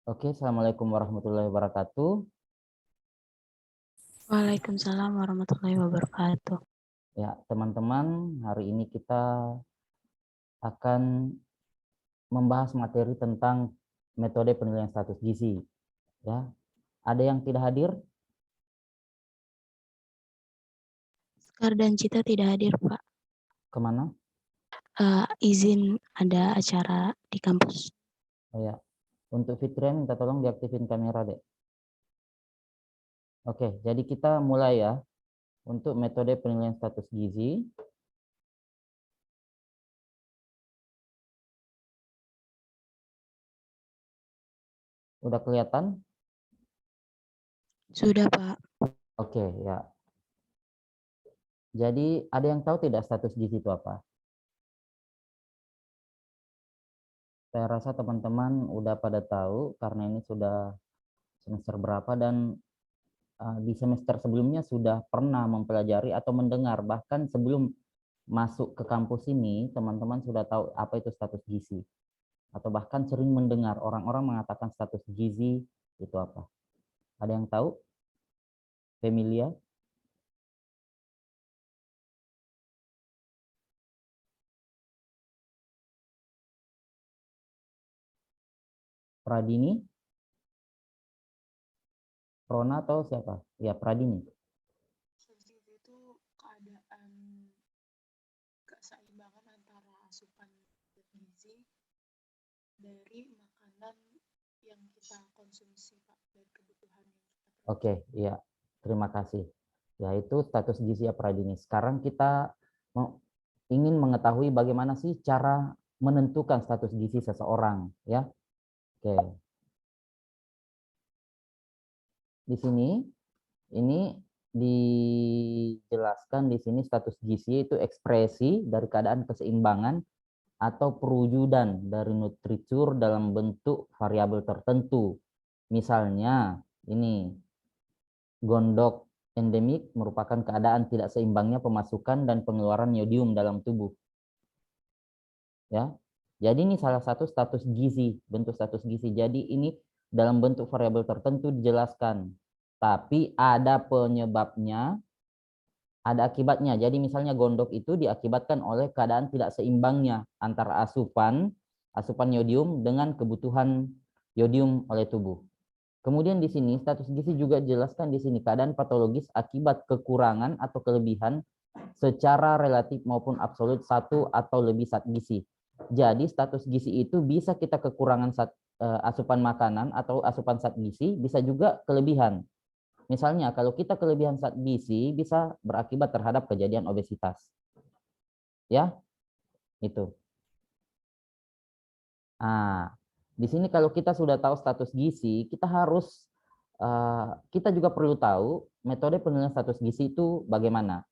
Oke, Assalamualaikum warahmatullahi wabarakatuh. Waalaikumsalam warahmatullahi wabarakatuh. Ya, teman-teman, hari ini kita akan membahas materi tentang metode penilaian status gizi. Ya, ada yang tidak hadir? Sekar dan Cita tidak hadir, Pak. Kemana? Izin ada acara di kampus. Oh ya, untuk Fitrian minta tolong diaktifin kamera deh. Oke, jadi kita mulai ya untuk metode penilaian status gizi. Udah kelihatan? Sudah, Pak. Oke, ya. Jadi ada yang tahu tidak status gizi itu apa? Saya rasa teman-teman udah pada tahu karena ini sudah semester berapa dan di semester sebelumnya sudah pernah mempelajari atau mendengar, bahkan sebelum masuk ke kampus ini teman-teman sudah tahu apa itu status gizi, atau bahkan sering mendengar orang-orang mengatakan status gizi itu apa. Ada yang tahu? Familiar? Pradini? Rona atau siapa? Ya, Pradini. Gizi itu keadaan keseimbangan antara asupan gizi dari makanan yang kita konsumsi, Pak, dari kebutuhan yang kita perlukan. Oke, iya. Terima kasih. Ya, itu status gizi ya Pradini. Sekarang kita ingin mengetahui bagaimana sih cara menentukan status gizi seseorang, ya. Oke. Di sini ini dijelaskan di sini status gizi itu ekspresi dari keadaan keseimbangan atau perwujudan dari nutritsur dalam bentuk variabel tertentu. Misalnya ini gondok endemik merupakan keadaan tidak seimbangnya pemasukan dan pengeluaran yodium dalam tubuh. Ya. Jadi ini salah satu status gizi, bentuk status gizi. Jadi ini dalam bentuk variabel tertentu dijelaskan. Tapi ada penyebabnya, ada akibatnya. Jadi misalnya gondok itu diakibatkan oleh keadaan tidak seimbangnya antara asupan yodium dengan kebutuhan yodium oleh tubuh. Kemudian di sini status gizi juga dijelaskan di sini keadaan patologis akibat kekurangan atau kelebihan secara relatif maupun absolut satu atau lebih zat gizi. Jadi status gizi itu bisa kita kekurangan asupan makanan atau asupan zat gizi, bisa juga kelebihan. Misalnya kalau kita kelebihan zat gizi bisa berakibat terhadap kejadian obesitas. Ya, itu. Nah, di sini kalau kita sudah tahu status gizi, kita juga perlu tahu metode penilaian status gizi itu bagaimana.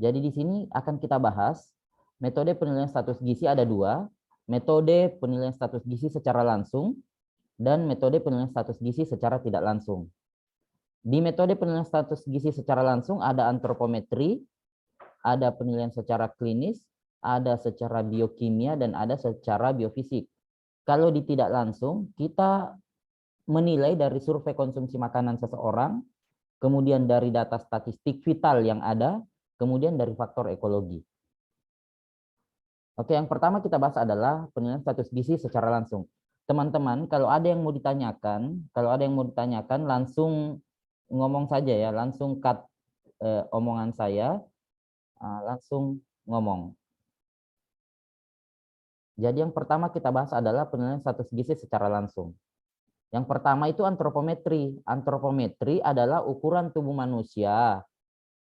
Jadi di sini akan kita bahas metode penilaian status gizi ada dua, metode penilaian status gizi secara langsung dan metode penilaian status gizi secara tidak langsung. Di metode penilaian status gizi secara langsung ada antropometri, ada penilaian secara klinis, ada secara biokimia, dan ada secara biofisik. Kalau di tidak langsung, kita menilai dari survei konsumsi makanan seseorang, kemudian dari data statistik vital yang ada, kemudian dari faktor ekologi. Oke, yang pertama kita bahas adalah penilaian status gizi secara langsung. Teman-teman, kalau ada yang mau ditanyakan, langsung ngomong saja ya, langsung cut omongan saya, langsung ngomong. Jadi yang pertama kita bahas adalah penilaian status gizi secara langsung. Yang pertama itu antropometri. Antropometri adalah ukuran tubuh manusia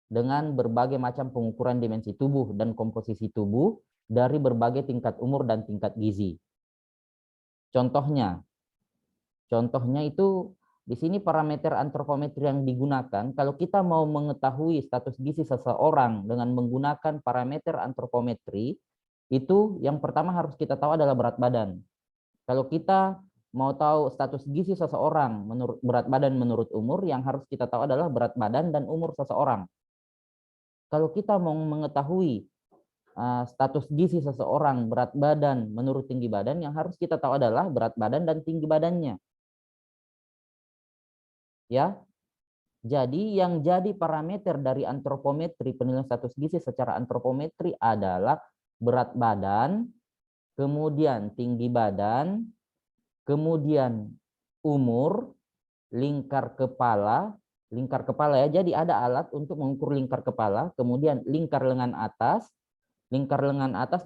dengan berbagai macam pengukuran dimensi tubuh dan komposisi tubuh dari berbagai tingkat umur dan tingkat gizi. Contohnya itu di sini parameter antropometri yang digunakan. Kalau kita mau mengetahui status gizi seseorang dengan menggunakan parameter antropometri, itu yang pertama harus kita tahu adalah berat badan. Kalau kita mau tahu status gizi seseorang menurut berat badan menurut umur, yang harus kita tahu adalah berat badan dan umur seseorang. Kalau kita mau mengetahui status gizi seseorang berat badan menurut tinggi badan, yang harus kita tahu adalah berat badan dan tinggi badannya. Ya. Jadi yang jadi parameter dari antropometri, penilaian status gizi secara antropometri adalah berat badan, kemudian tinggi badan, kemudian umur, lingkar kepala ya. Jadi ada alat untuk mengukur lingkar kepala, kemudian lingkar lengan atas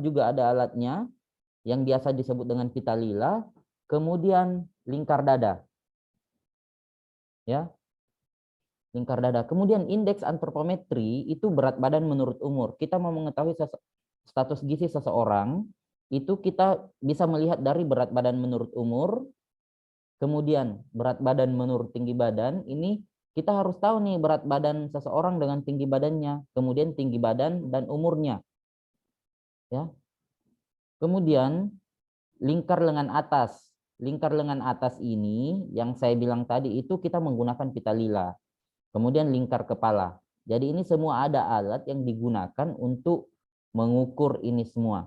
juga ada alatnya yang biasa disebut dengan pita lila, kemudian lingkar dada. Ya. Lingkar dada. Kemudian indeks antropometri itu berat badan menurut umur. Kita mau mengetahui status gizi seseorang, itu kita bisa melihat dari berat badan menurut umur, kemudian berat badan menurut tinggi badan. Ini kita harus tahu nih berat badan seseorang dengan tinggi badannya, kemudian tinggi badan dan umurnya. Ya. Kemudian lingkar lengan atas. Lingkar lengan atas ini yang saya bilang tadi itu kita menggunakan pita lila. Kemudian lingkar kepala. Jadi ini semua ada alat yang digunakan untuk mengukur ini semua.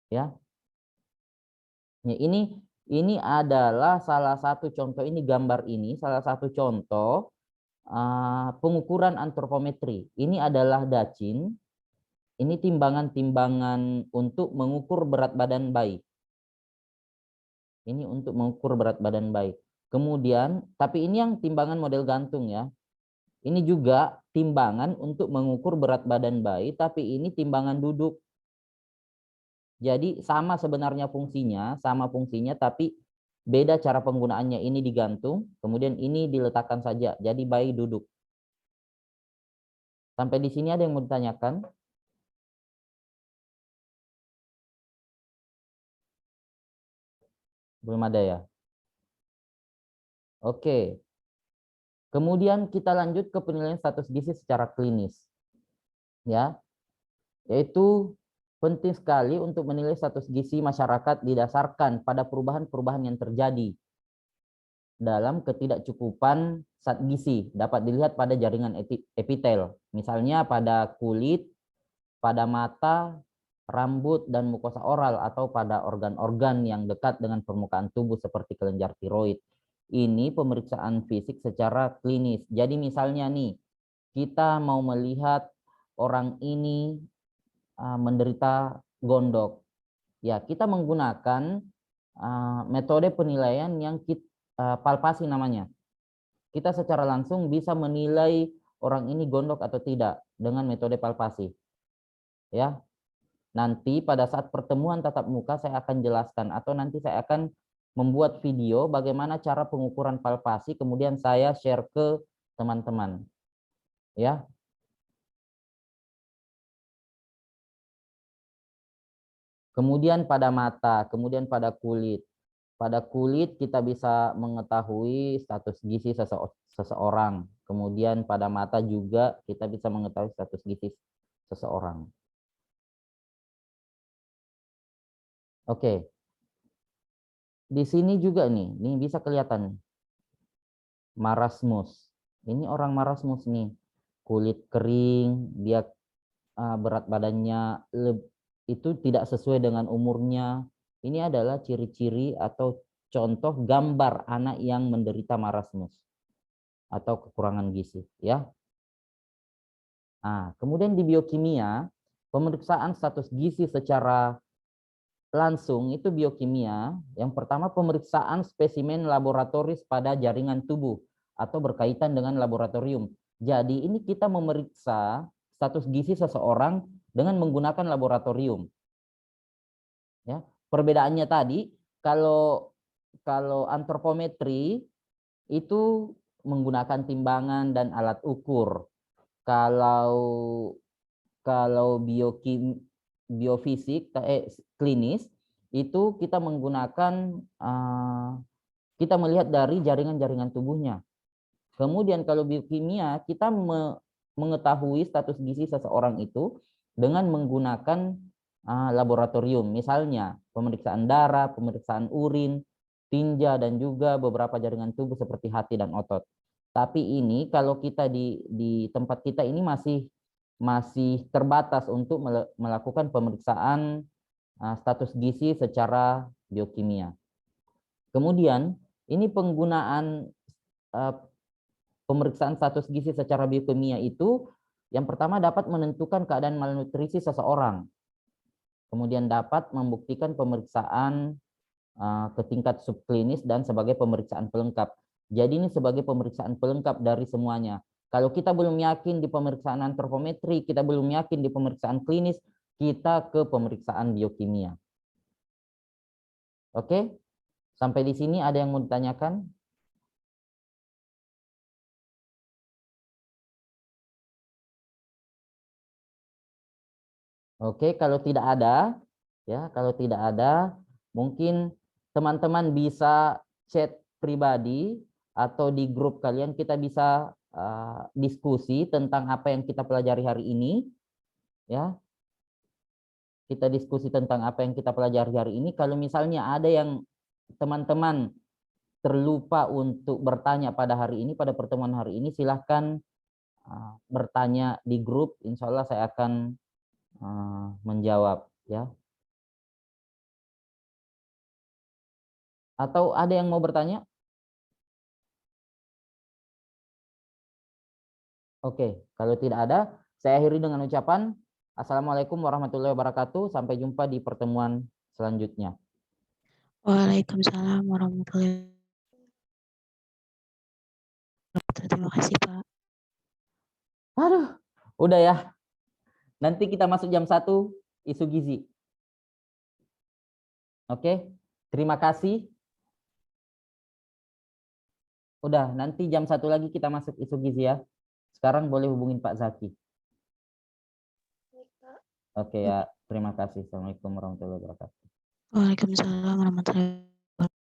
Ya. Ya, ini adalah salah satu contoh, ini gambar ini salah satu contoh pengukuran antropometri. Ini adalah dacin. Ini timbangan-timbangan untuk mengukur berat badan bayi. Ini untuk mengukur berat badan bayi. Kemudian, tapi ini yang timbangan model gantung ya. Ini juga timbangan untuk mengukur berat badan bayi, tapi ini timbangan duduk. Jadi sama sebenarnya fungsinya, tapi beda cara penggunaannya. Ini digantung, kemudian ini diletakkan saja. Jadi bayi duduk. Sampai di sini ada yang mau ditanyakan? Belum ada ya? Oke. Kemudian kita lanjut ke penilaian status gizi secara klinis. Ya. Yaitu penting sekali untuk menilai status gizi masyarakat didasarkan pada perubahan-perubahan yang terjadi dalam ketidakcukupan zat gizi. Dapat dilihat pada jaringan epitel. Misalnya pada kulit, pada mata, rambut, dan mukosa oral, atau pada organ-organ yang dekat dengan permukaan tubuh seperti kelenjar tiroid. Ini pemeriksaan fisik secara klinis. Jadi misalnya nih, kita mau melihat orang ini menderita gondok. Ya, kita menggunakan metode penilaian yang palpasi namanya. Kita secara langsung bisa menilai orang ini gondok atau tidak dengan metode palpasi. Ya. Nanti pada saat pertemuan tatap muka saya akan jelaskan, atau nanti saya akan membuat video bagaimana cara pengukuran palpasi, kemudian saya share ke teman-teman. Ya. Kemudian pada mata, kemudian pada kulit. Pada kulit kita bisa mengetahui status gizi seseorang. Kemudian pada mata juga kita bisa mengetahui status gizi seseorang. Oke. Di sini juga nih, ini bisa kelihatan. Marasmus. Ini orang marasmus nih. Kulit kering, dia berat badannya itu tidak sesuai dengan umurnya. Ini adalah ciri-ciri atau contoh gambar anak yang menderita marasmus atau kekurangan gizi, ya. Nah, kemudian di biokimia, pemeriksaan status gizi secara langsung itu biokimia. Yang pertama, pemeriksaan spesimen laboratoris pada jaringan tubuh atau berkaitan dengan laboratorium. Jadi ini kita memeriksa status gizi seseorang dengan menggunakan laboratorium. Ya, perbedaannya tadi kalau antropometri itu menggunakan timbangan dan alat ukur. Kalau biofisik klinis itu kita menggunakan kita melihat dari jaringan-jaringan tubuhnya. Kemudian kalau biokimia kita mengetahui status gizi seseorang itu dengan menggunakan laboratorium, misalnya pemeriksaan darah, pemeriksaan urin, tinja, dan juga beberapa jaringan tubuh seperti hati dan otot. Tapi ini kalau kita di tempat kita ini masih terbatas untuk melakukan pemeriksaan status gizi secara biokimia. Kemudian ini penggunaan Pemeriksaan status gizi secara biokimia itu yang pertama dapat menentukan keadaan malnutrisi seseorang. Kemudian dapat membuktikan pemeriksaan ke tingkat subklinis dan sebagai pemeriksaan pelengkap. Jadi ini sebagai pemeriksaan pelengkap dari semuanya. Kalau kita belum yakin di pemeriksaan antropometri, kita belum yakin di pemeriksaan klinis, kita ke pemeriksaan biokimia. Oke? Sampai di sini ada yang mau ditanyakan? Oke, kalau tidak ada, ya, kalau tidak ada, mungkin teman-teman bisa chat pribadi atau di grup kalian kita bisa diskusi tentang apa yang kita pelajari hari ini, ya. Kita diskusi tentang apa yang kita pelajari hari ini. Kalau misalnya ada yang teman-teman terlupa untuk bertanya pada hari ini, pada pertemuan hari ini, silahkan bertanya di grup. Insya Allah saya akan menjawab, ya. Atau ada yang mau bertanya? Oke, kalau tidak ada, saya akhiri dengan ucapan Assalamualaikum warahmatullahi wabarakatuh. Sampai jumpa di pertemuan selanjutnya. Waalaikumsalam warahmatullahi wabarakatuh. Terima kasih, Pak. Aduh, udah ya. Nanti kita masuk jam 1 isu gizi. Oke, terima kasih. Udah, nanti jam 1 lagi kita masuk isu gizi ya. Sekarang boleh hubungin Pak Zaki. Oke ya, terima kasih. Assalamualaikum warahmatullahi wabarakatuh. Waalaikumsalam warahmatullahi wabarakatuh.